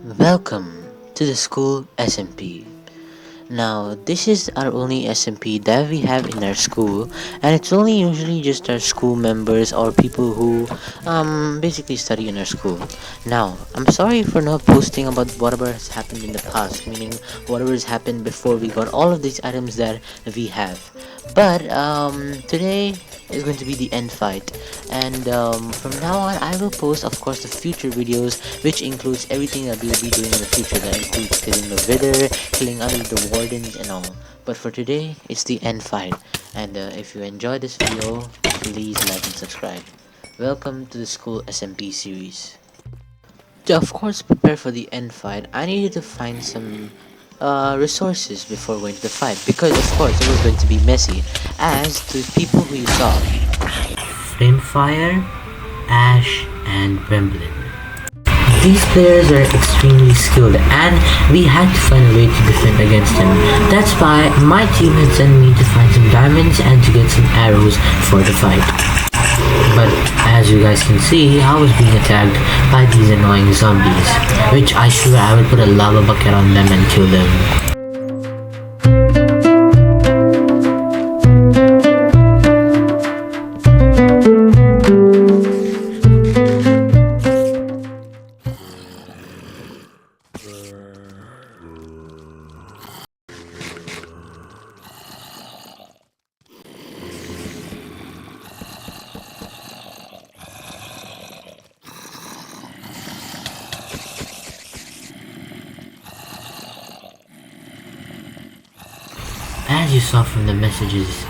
Welcome to the school SMP. Now, this is our only SMP that we have in our school, and it's only usually just our school members or people who basically study in our school. Now, I'm sorry for not posting about whatever has happened in the past, meaning whatever has happened before we got all of these items that we have. But today is going to be the end fight, and from now on, I will post, of course, the future videos, which includes everything that we will be doing in the future. That includes killing the wither, killing other the wardens, and all. But for today, it's the end fight. And if you enjoyed this video, please like and subscribe. Welcome to the school SMP series. To of course prepare for the end fight, I needed to find some resources before going to the fight, because of course it was going to be messy, as the people who you saw: Flamefire, Ash, and Wemblin. These players are extremely skilled, and we had to find a way to defend against them. That's why my team had sent me to find some diamonds and to get some arrows for the fight. But as you guys can see, I was being attacked by these annoying zombies, which I swear I would put a lava bucket on them and kill them. As you saw from the messages,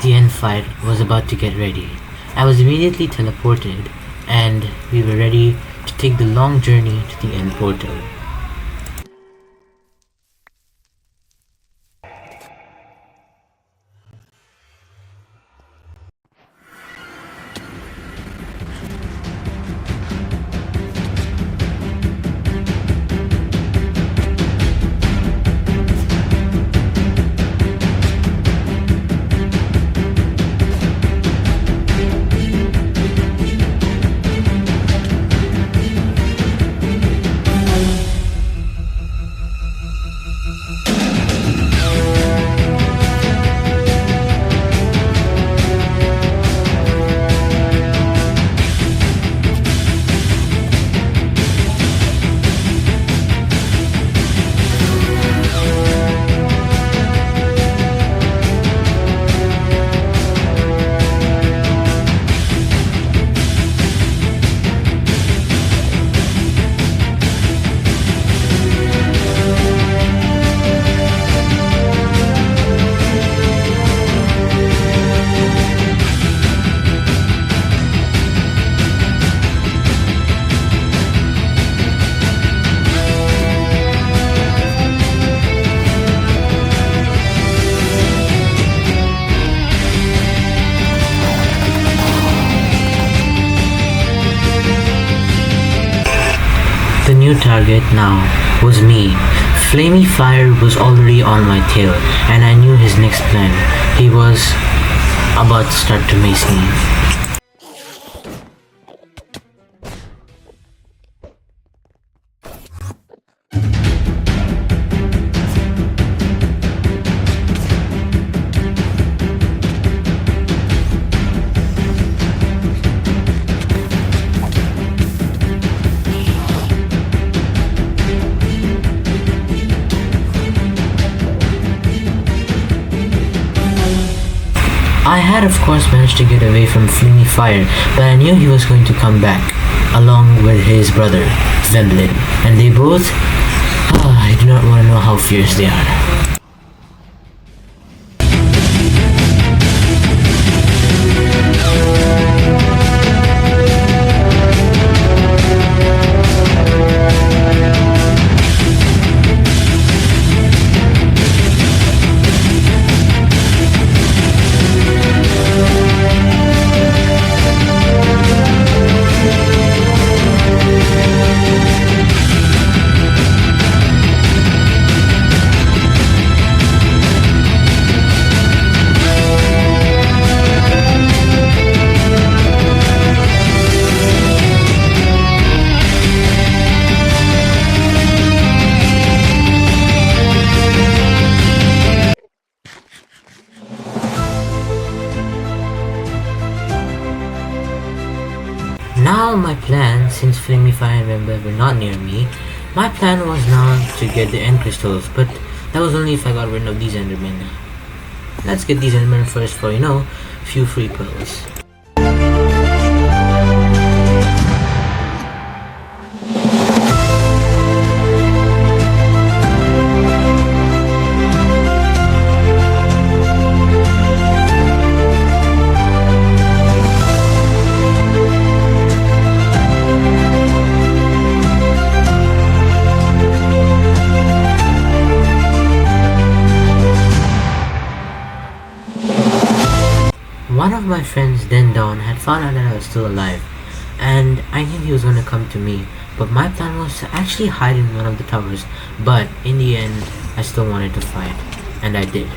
the end fight was about to get ready. I was immediately teleported, and we were ready to take the long journey to the end portal. The new target now was me. Flamey Fire was already on my tail, and I knew his next plan. He was about to start to mace me. I had of course managed to get away from Flamey Fire, but I knew he was going to come back, along with his brother, Wemblin, and they both, I do not want to know how fierce they are. Now my plan, since Flamey Fire and Wembley were not near me, my plan was now to get the end crystals, but that was only if I got rid of these endermen. Let's get these endermen first for, few free pearls. One of my friends, Den Dawn, had found out that I was still alive, and I knew he was going to come to me, but my plan was to actually hide in one of the towers, but in the end, I still wanted to fight, and I did.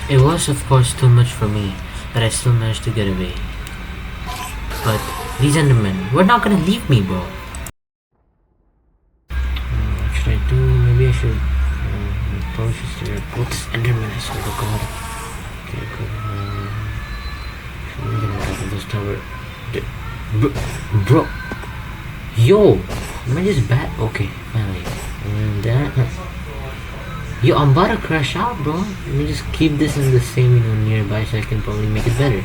It was of course too much for me, but I still managed to get away. But these endermen were not gonna leave me, bro. What should I do? Maybe I should approach this enderman, I swear to god. Okay, good. I'm gonna get this tower. Bro. Yo! Am I just bad? Okay, finally. And that. Yo, I'm about to crash out, bro. Let me just keep this in the same, nearby so I can probably make it better.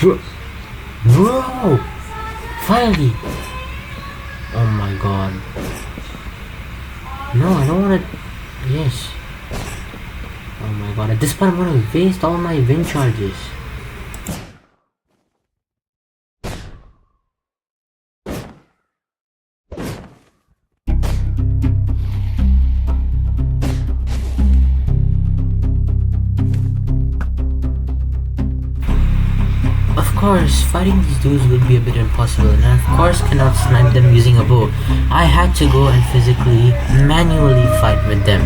Bro! Finally! Oh my god. No, I don't wanna... Yes. Oh my god, at this point I'm gonna waste all my wind charges. Of course, fighting these dudes would be a bit impossible, and I of course cannot snipe them using a bow. I had to go and physically, manually fight with them.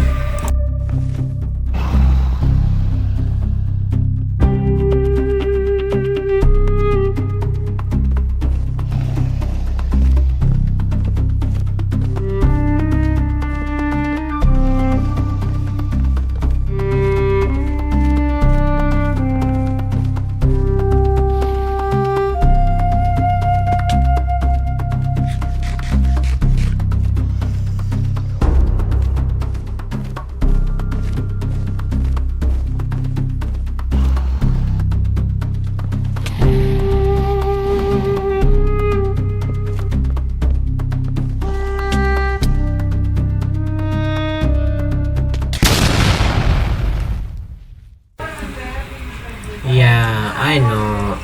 Yeah, I know.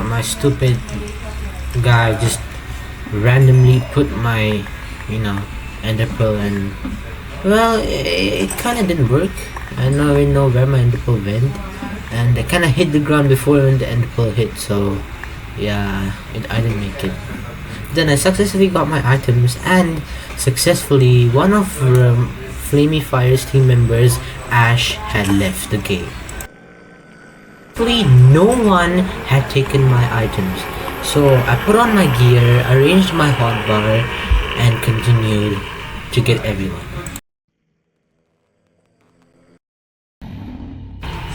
My stupid guy just randomly put my, ender pearl and... Well, it kinda didn't work. I don't even know where my ender pearl went. And I kinda hit the ground before the ender pearl hit, so... Yeah, I didn't make it. Then I successfully got my items and successfully one of Flamey Fire's team members, Ash, had left the game. Thankfully, no one had taken my items, so I put on my gear, arranged my hotbar, and continued to get everyone.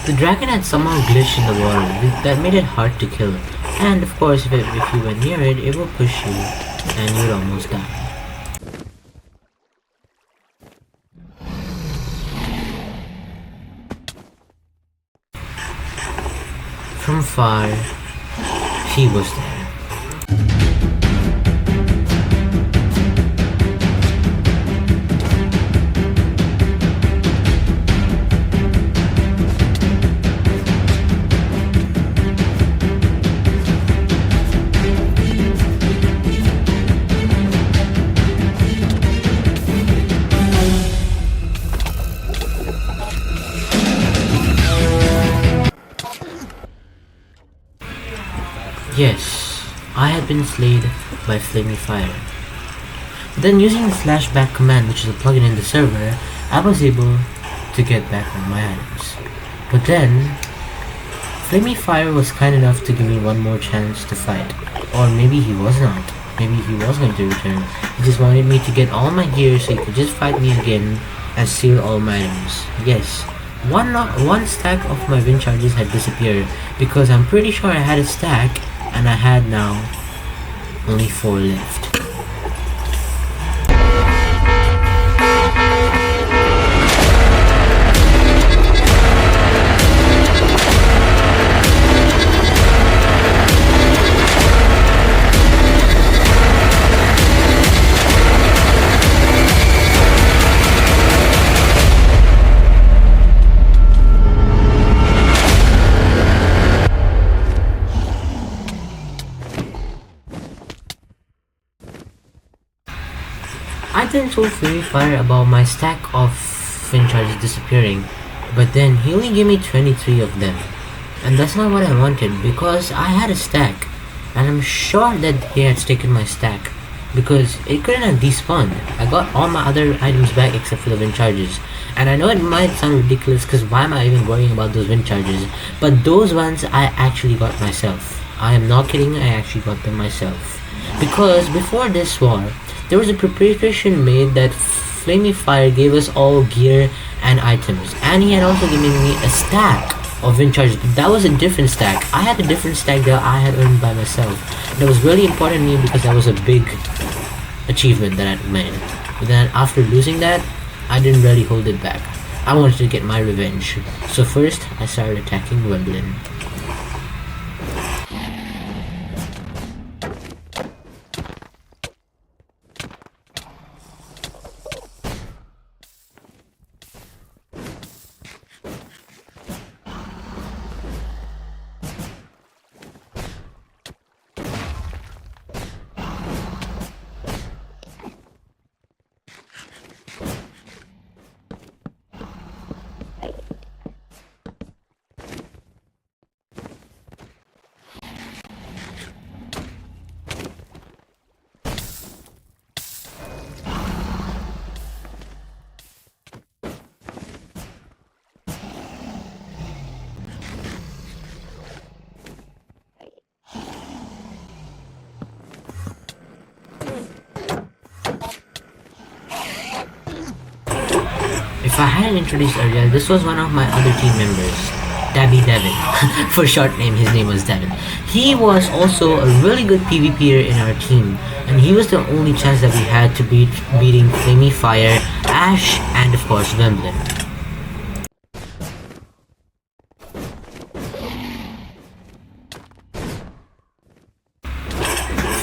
The dragon had somehow glitched in the wall that made it hard to kill, and of course if you went near it, it will push you and you'd almost die. From far, he was there. Yes, I had been slayed by Flamey Fire. Then using the flashback command, which is a plugin in the server, I was able to get back on my items. But then, Flamey Fire was kind enough to give me one more chance to fight. Or maybe he was not. Maybe he was going to return. He just wanted me to get all my gear so he could just fight me again and steal all my items. Yes, one stack of my wind charges had disappeared because I'm pretty sure I had a stack and I had now only 4 left. I then told Flamey Fire about my stack of wind charges disappearing, but then he only gave me 23 of them. And that's not what I wanted because I had a stack, and I'm sure that he had taken my stack because it couldn't have despawned. I got all my other items back except for the wind charges. And I know it might sound ridiculous because why am I even worrying about those wind charges? But those ones I actually got myself. I am not kidding, I actually got them myself. Because before this war, there was a preparation made that Flamey Fire gave us all gear and items, and he had also given me a stack of wind charges, but that was a different stack. I had a different stack that I had earned by myself. That was really important to me because that was a big achievement that I made. But then after losing that, I didn't really hold it back. I wanted to get my revenge. So first, I started attacking Wemblin. If I hadn't introduced earlier, this was one of my other team members, Dabby Devin. For short name, his name was Devin. He was also a really good PvPer in our team, and he was the only chance that we had to beating Flamey Fire, Ash, and of course Wemblin.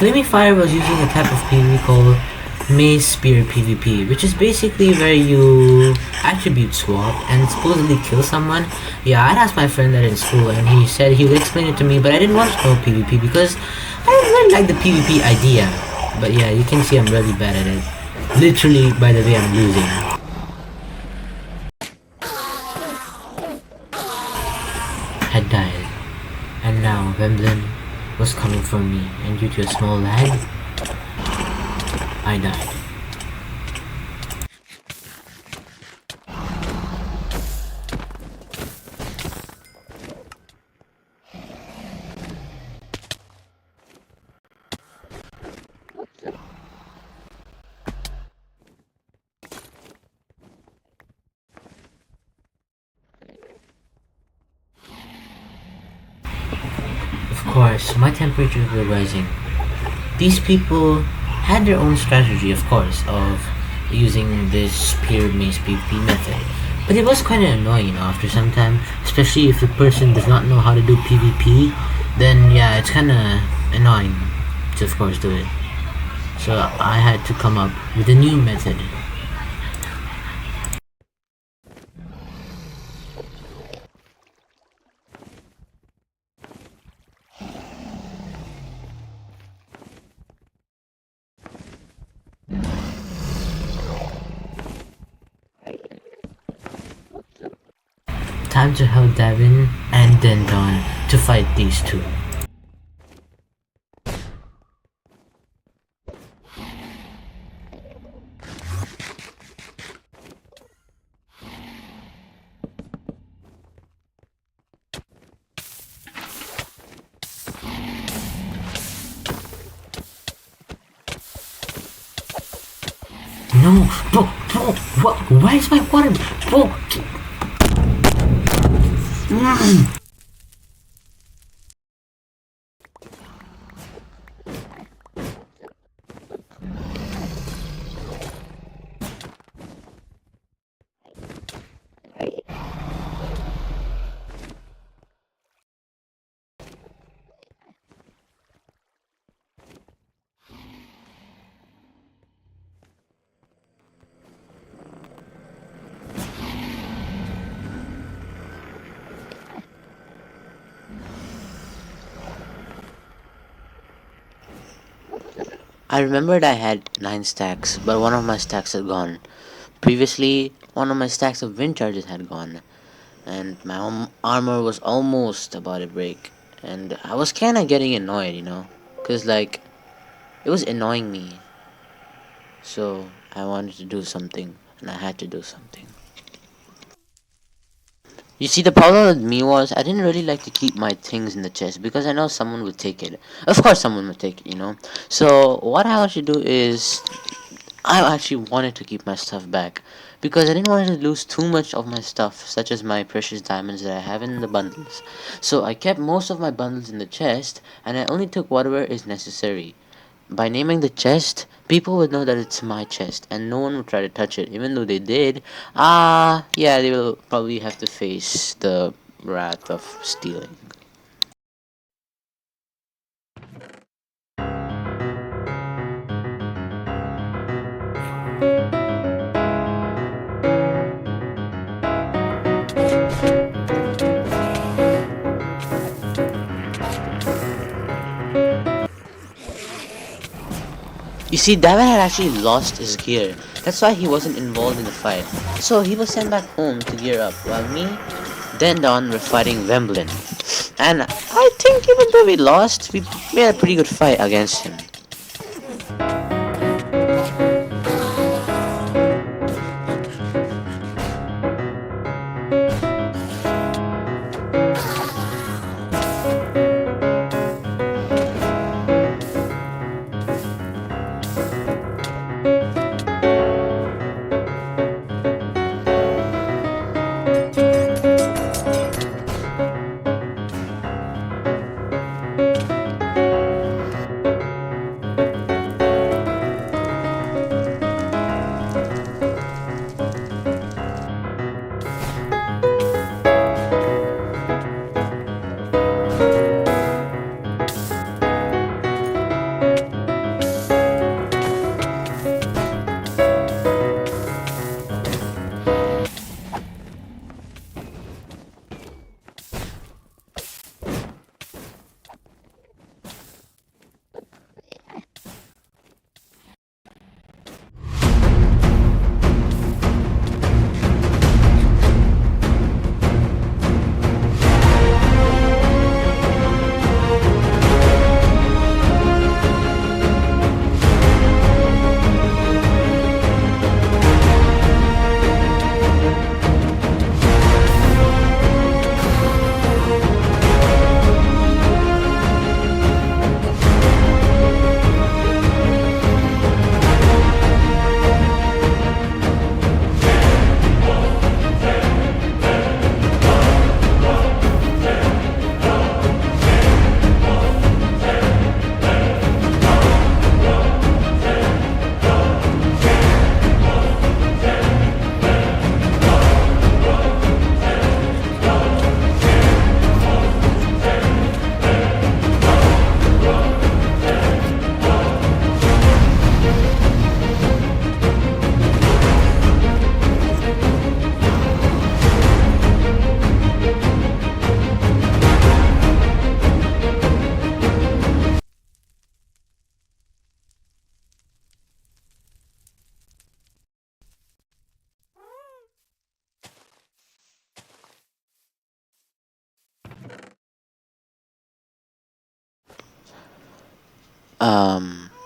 Flamey Fire was using a type of PvP called Maze Spear PvP, which is basically where you attribute swap and supposedly kill someone. Yeah, I'd asked my friend that in school and he said he would explain it to me, but I didn't want to know PvP because I didn't really like the PvP idea. But yeah, you can see I'm really bad at it. Literally, by the way, I'm losing. Had died, and now Wemblin was coming for me, and due to a small lag, I died. Of course, my temperatures were rising. These people had their own strategy, of course, of using this spear mace PvP method. But it was kinda annoying after some time, especially if the person does not know how to do PvP, then yeah, it's kinda annoying to of course do it. So I had to come up with a new method. Time to help Davin and Dendon to fight these two. No, bro, where's my water? Bro, I remembered I had 9 stacks, but one of my stacks had gone. Previously, one of my stacks of wind charges had gone, and my armor was almost about to break. And I was kinda getting annoyed, Cause, like, it was annoying me. So, I wanted to do something, and I had to do something. You see, the problem with me was I didn't really like to keep my things in the chest because I know someone would take it. Of course, someone would take it. So, what I actually do is I actually wanted to keep my stuff back because I didn't want to lose too much of my stuff, such as my precious diamonds that I have in the bundles. So, I kept most of my bundles in the chest and I only took whatever is necessary. By naming the chest, people would know that it's my chest, and no one would try to touch it. Even though they did, yeah, they will probably have to face the wrath of stealing. You see, David had actually lost his gear. That's why he wasn't involved in the fight. So he was sent back home to gear up, while me, then Don were fighting Wemblin. And I think even though we lost, we had a pretty good fight against him.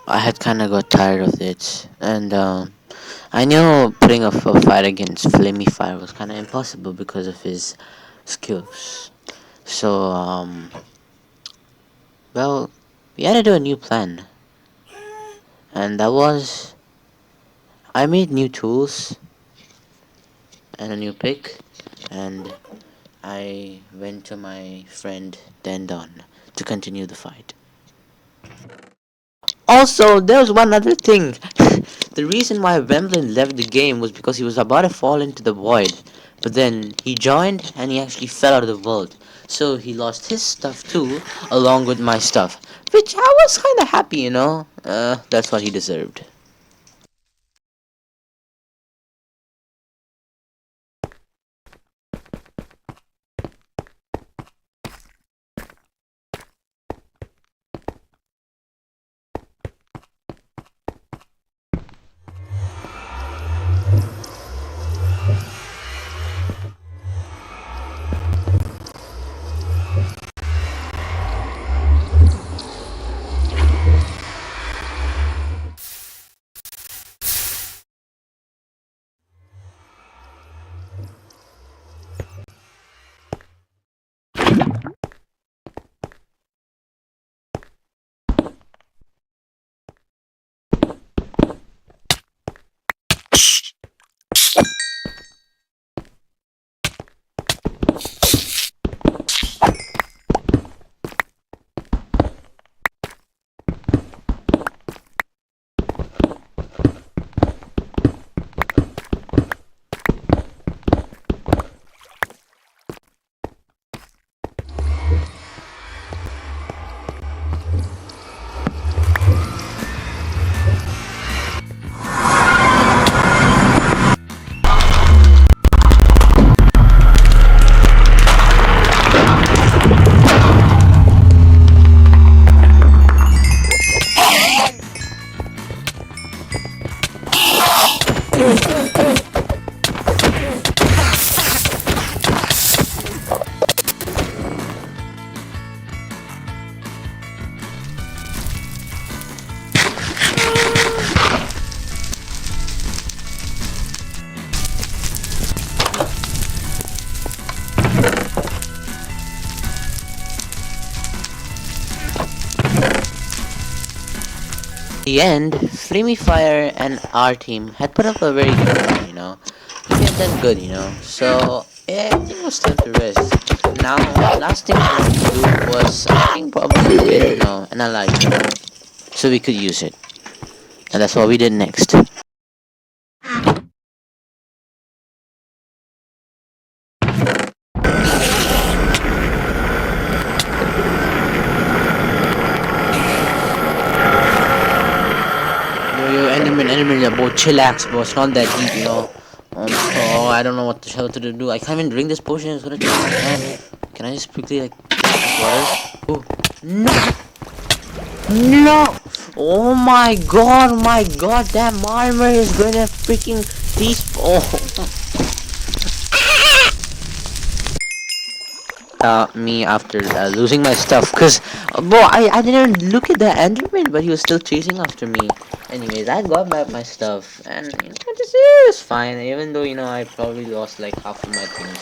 I had kind of got tired of it, and I knew putting up a fight against Flamey Fire was kind of impossible because of his skills. So, well, we had to do a new plan, and that was I made new tools and a new pick, and I went to my friend Dendon to continue the fight. Also, there was one other thing. The reason why Wemblin left the game was because he was about to fall into the void. But then he joined and he actually fell out of the vault. So he lost his stuff too, along with my stuff. Which I was kinda happy, you know? That's what he deserved. The end, Flamey Fire and our team had put up a very good fight, you know. We had done good, you know. So, yeah, I think it was time to rest. Now, last thing I wanted to do was something probably weird, you know, and I liked it. So we could use it. And that's what we did next. Yo, Enderman, yeah, bro, chillax, bro. It's not that deep, you know. Oh, I don't know what the hell to do. I can't even drink this potion. It's gonna take my hand. Can I just quickly, like, water? Oh, no! No! Oh my god, that armor is gonna freaking despawn. Me after losing my stuff, cause bro, I didn't look at the Enderman, but he was still chasing after me. Anyways, I got back my stuff, and you know, this is fine. Even though you know I probably lost like half of my things.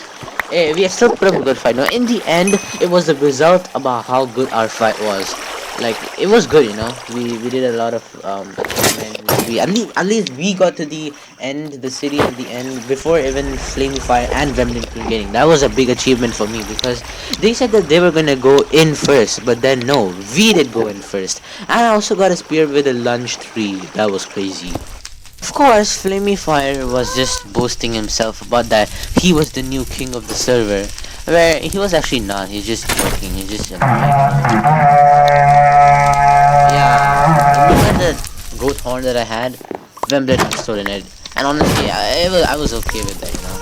Hey, we still put up a good fight. No, in the end, it was the result about how good our fight was. Like it was good, you know. We did a lot of achievement. We at least we got to the end, the city at the end before even Flaming Fire and Remnant Brigade. That was a big achievement for me because they said that they were gonna go in first, but then no, we did go in first. And I also got a spear with a lunge tree. That was crazy. Of course, Flamey Fire was just boasting himself about that he was the new king of the server, where he was actually not. He's just joking. He's just yeah. Remember the goat horn that I had? Vemblin had stolen it, and honestly, I was okay with that, you know.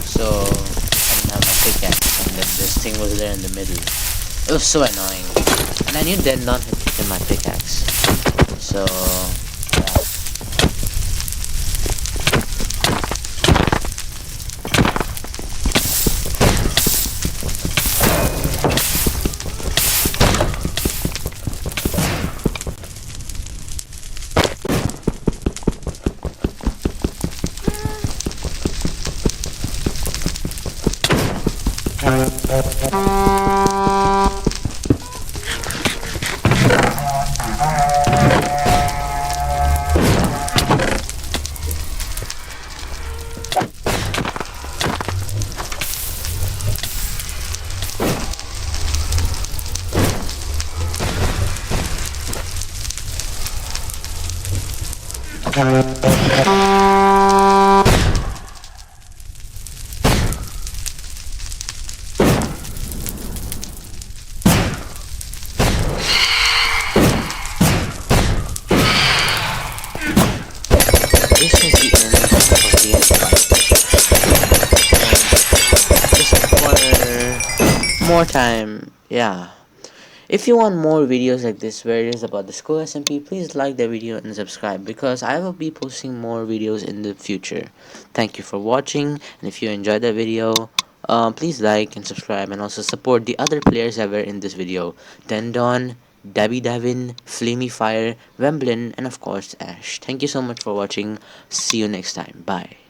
So I didn't have my pickaxe, and then this thing was there in the middle. It was so annoying, and I knew Dendon had taken my pickaxe, so. more time. Yeah. If you want more videos like this where it is about the school SMP, please like the video and subscribe because I will be posting more videos in the future. Thank you for watching, and if you enjoyed the video, please like and subscribe and also support the other players that were in this video. Tendon, Dabby Davin, Flamey Fire, Wemblin, and of course Ash. Thank you so much for watching. See you next time. Bye.